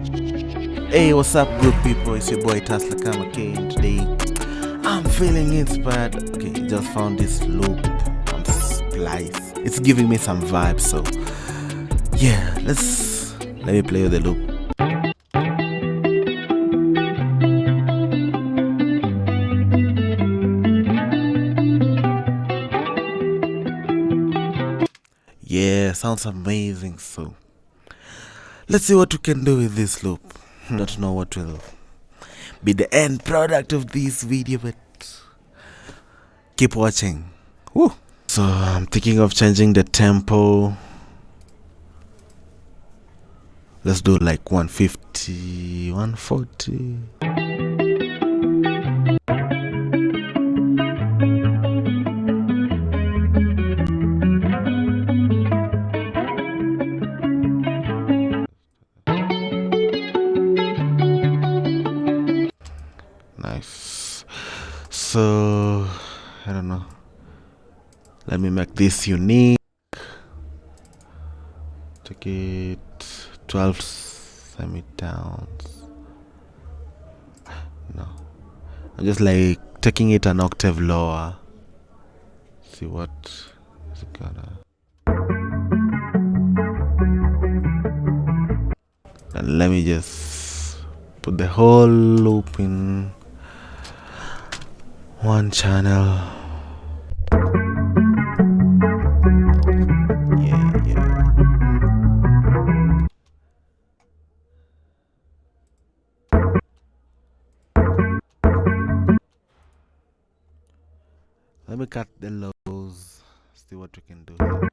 Hey, what's up, good people? It's your boy Tasla and today I'm feeling inspired. Okay, just found this loop on Splice. It's giving me some vibes, so yeah, let me play with the loop. Yeah, sounds amazing. So let's see what we can do with this loop. Don't know what will be the end product of this video, but keep watching. Woo. So I'm thinking of changing the tempo. Let's do like 150, 140. Nice. So I don't know. Let me make this unique. Take it 12 semitones. No, I'm just like taking it an octave lower. See what is it gonna. And let me just put the whole loop in one channel. Yeah. Let me cut the lows, see what we can do here.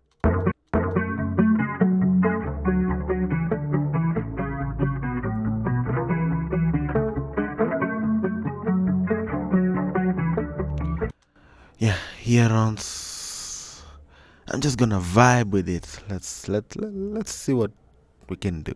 Yeah, here on I'm just gonna vibe with it. Let's see what we can do.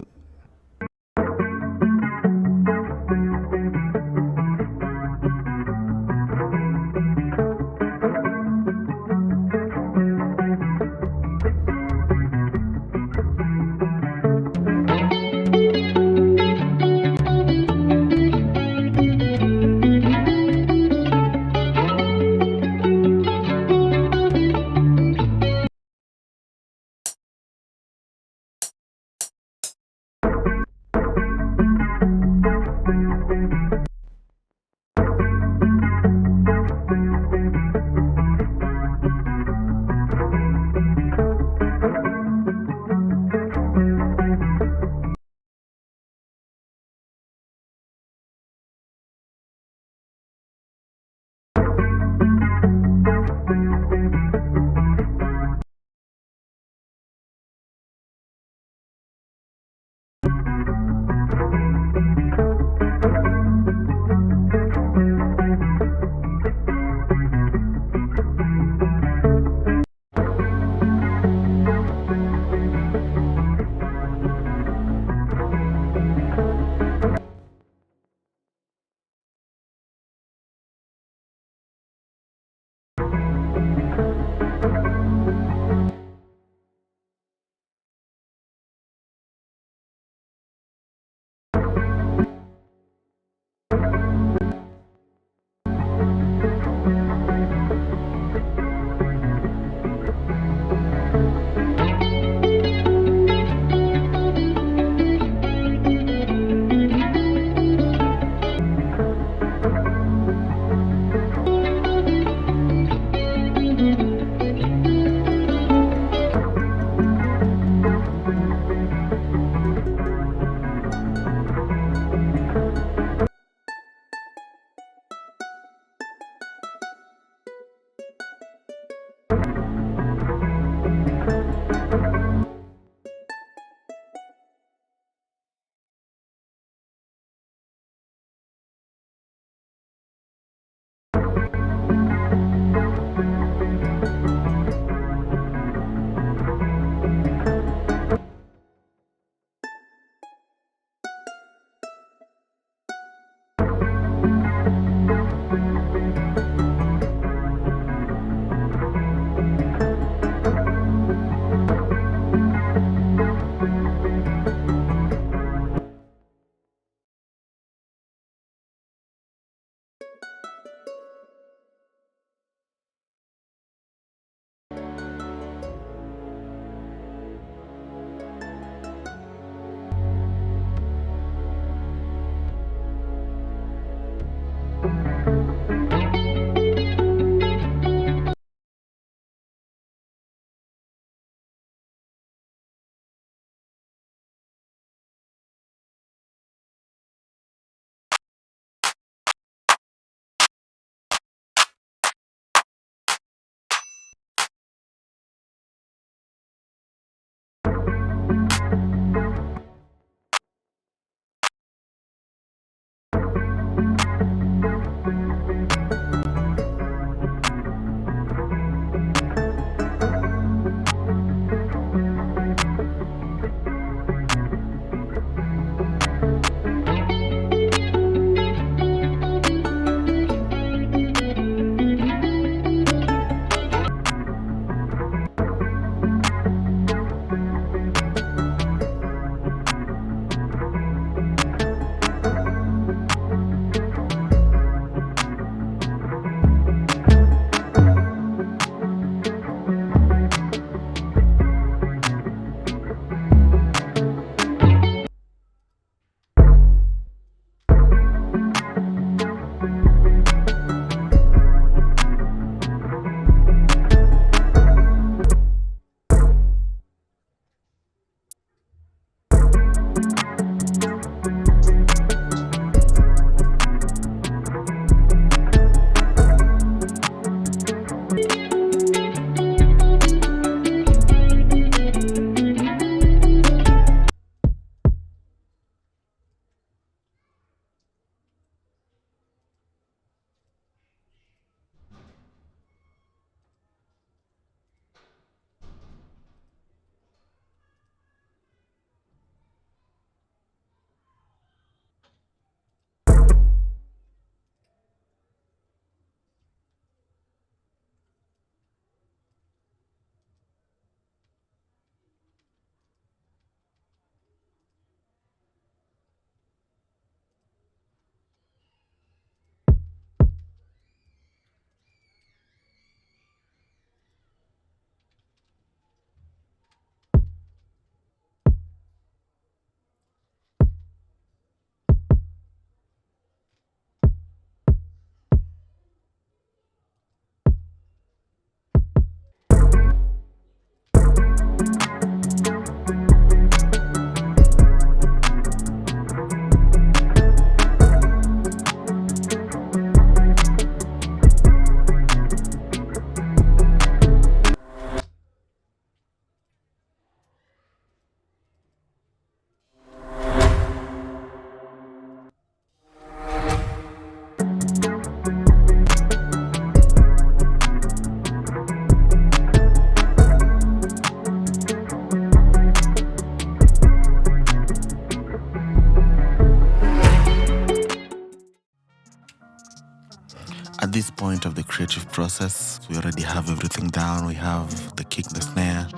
At this point of the creative process, we already have everything down. We have the kick, the snare,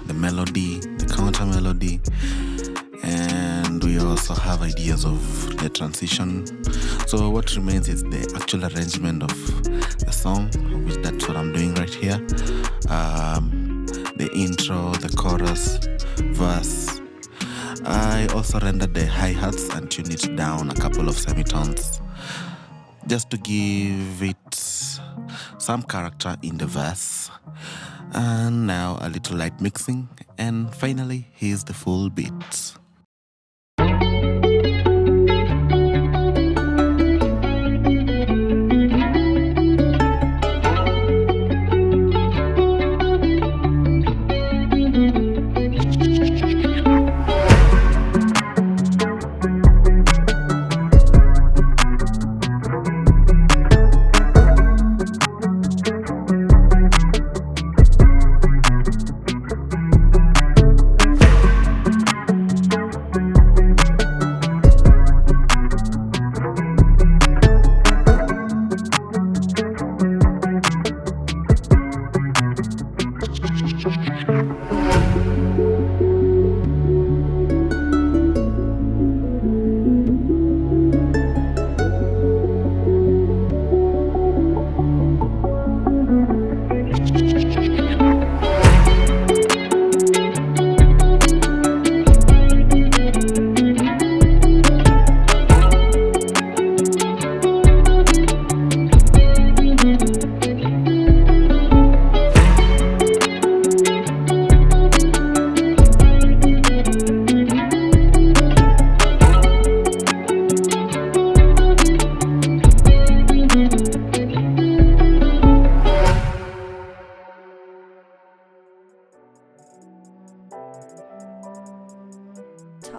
the melody, the counter melody, and we also have ideas of the transition. So what remains is the actual arrangement of the song, which that's what I'm doing right here. The intro, the chorus, verse. I also rendered the hi-hats and tuned it down a couple of semitones just to give it some character in the verse. And now a little light mixing, and finally here's the full beat.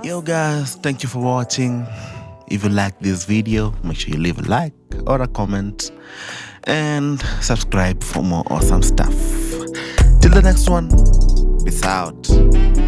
Yo guys, thank you for watching. If you like this video, make sure you leave a like or a comment and subscribe for more awesome stuff. Till the next one, peace out.